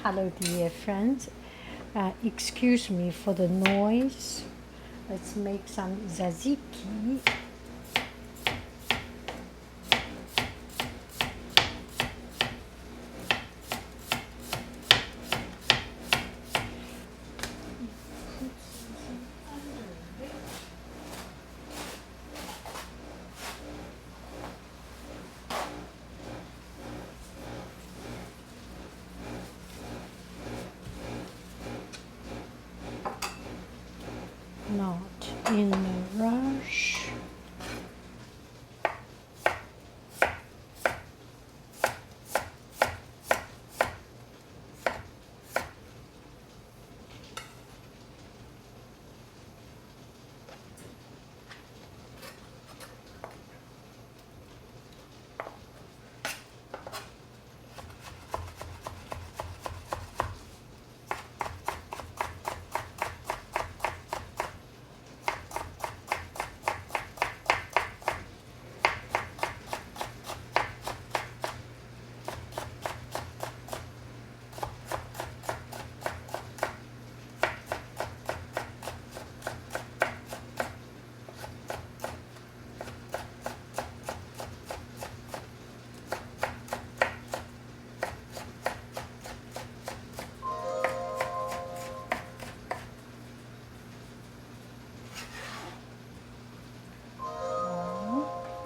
Hello, dear friends. Excuse me for the noise. Let's make some tzatziki. Not in a rush.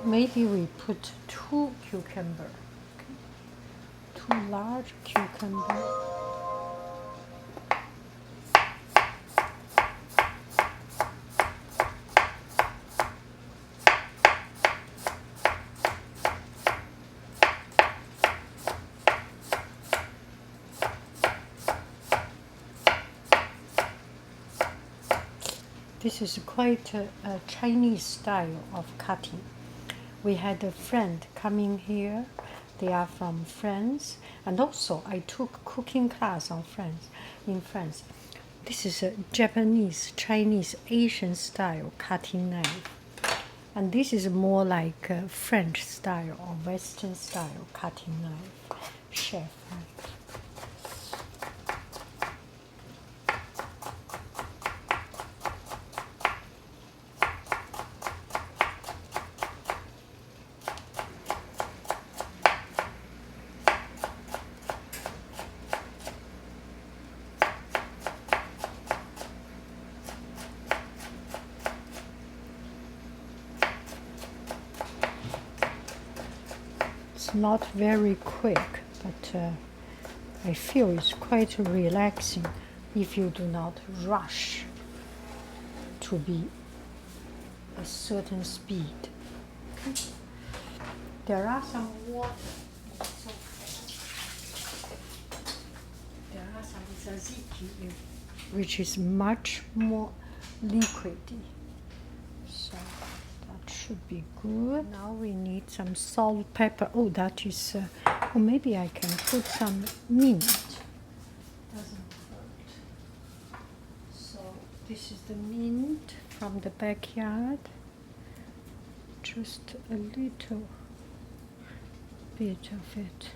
Maybe we put 2 cucumber, okay? 2 large cucumber. This is quite a Chinese style of cutting. We had a friend coming here. They are from France, and also I took cooking class in France. This is a Japanese, Chinese, Asian style cutting knife, and this is more like a French style or Western style cutting knife, chef knife. It's not very quick, but I feel it's quite relaxing if you do not rush to be a certain speed. Okay. There are some water. There are some tzatziki, which is much more liquidy. So that should be good. Now we need some salt, pepper. Oh, that is. Oh, maybe I can put some mint. Doesn't hurt. So this is the mint from the backyard. Just a little bit of it.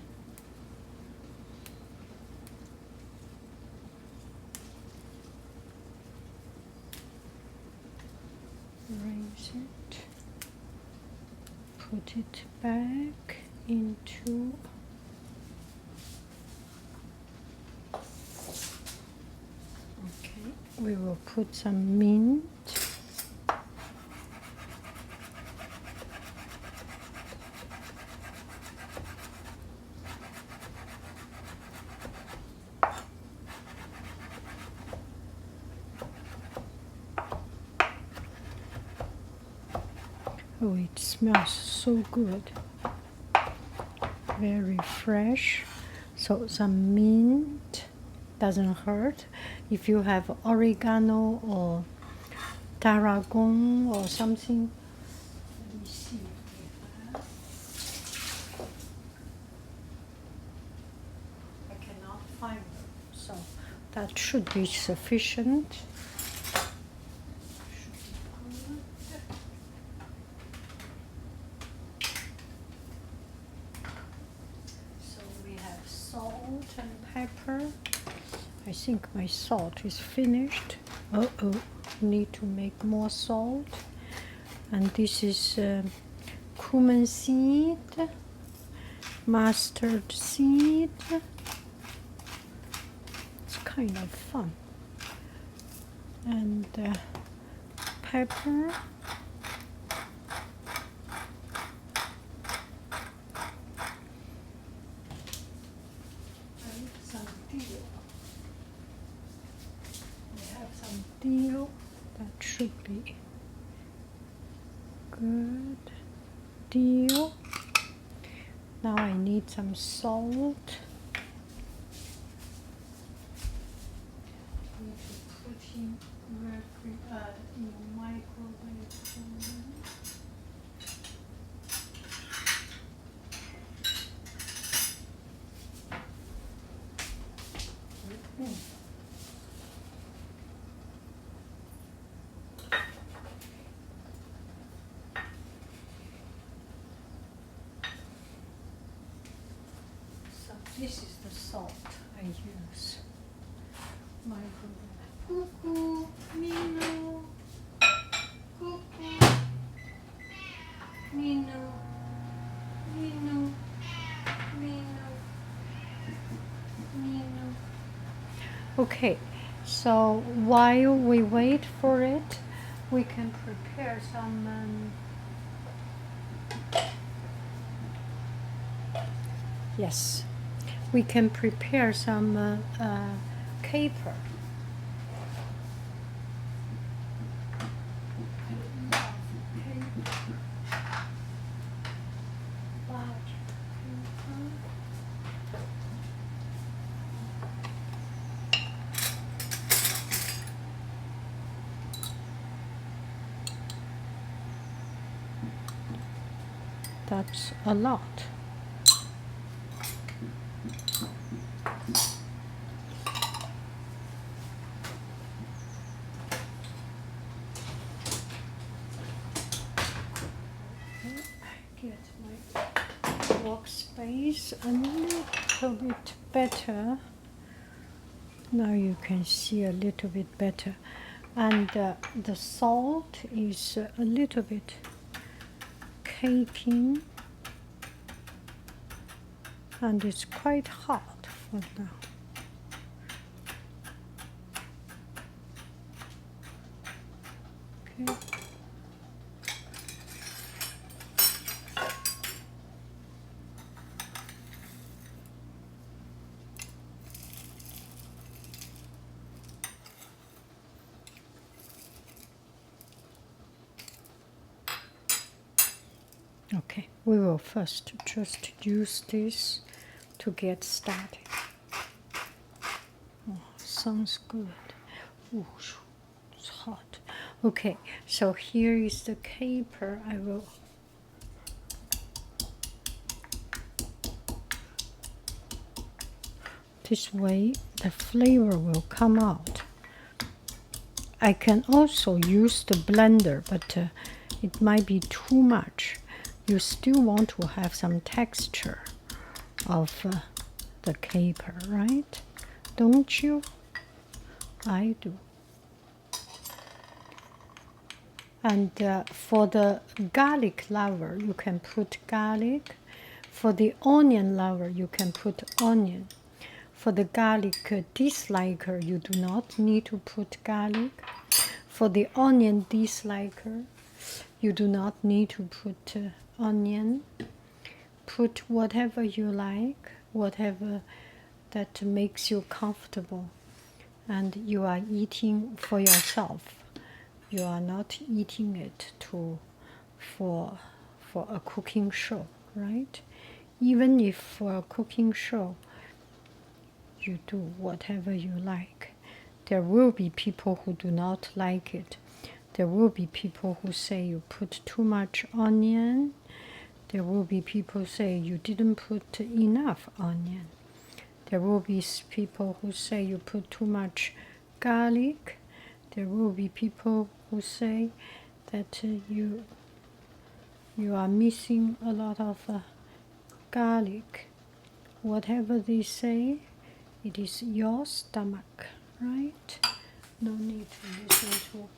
Raise it. Put it back into we will put some mint. Oh, it smells so good. Very fresh. So some mint doesn't hurt. If you have oregano or tarragon or something, let me see if we have. I cannot find them, so that should be sufficient. So we have salt and pepper. I think my salt is finished. Uh-oh, need to make more salt. And this is cumin seed, mustard seed. It's kind of fun. And pepper. And some dill. We have some dill. That should be good. Dill. Now I need some salt. Need to put in microwave oven. So this is the salt I use. Microwave. Cuckoo, Mino. Cuckoo, Mino. Mino. Mino. Mino. Okay, so while we wait for it, we can prepare some yes, we can prepare some caper. That's a lot. Get my workspace a little bit better. Now you can see a little bit better. And the salt is a little bit caking. And it's quite hot for now. Okay. Okay, we will first just use this to get started. Oh, sounds good. Ooh, it's hot. Okay, so here is the caper. I will this way the flavor will come out. I can also use the blender, but it might be too much. You still want to have some texture of the caper, right? Don't you? I do. And for the garlic lover, you can put garlic. For the onion lover, you can put onion. For the garlic disliker, you do not need to put garlic. For the onion disliker, you do not need to put onion. Put whatever you like, whatever that makes you comfortable. And you are eating for yourself. You are not eating it for a cooking show, right? Even if for a cooking show, you do whatever you like. There will be people who do not like it. There will be people who say you put too much onion. There will be people who say you didn't put enough onion. There will be people who say you put too much garlic. There will be people who say that you are missing a lot of garlic. Whatever they say, It is your stomach, right? No need to listen to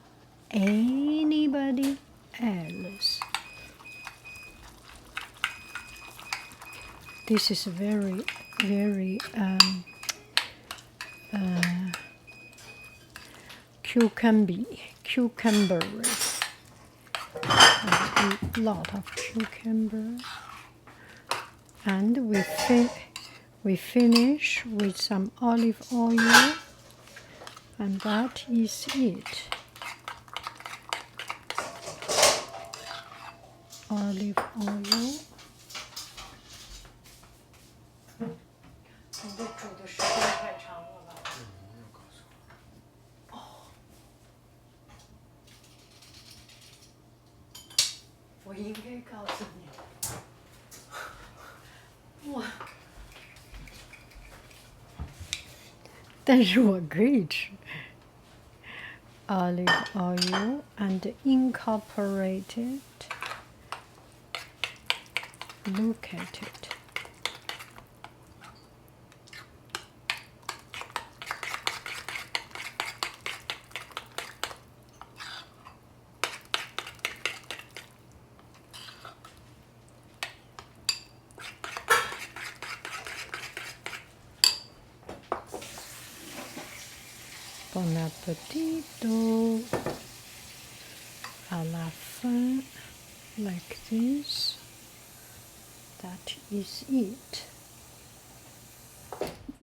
anybody else. This is very, very cucumber. A lot of cucumber. And we finish with some olive oil, and that is it. Olive oil. 你这煮的时间太长了吧？没有告诉我。哦，我应该告诉你。哇！但是我可以吃。Olive oil and incorporate it. Look at it. Bon appetito. À la fin, like this. That is it.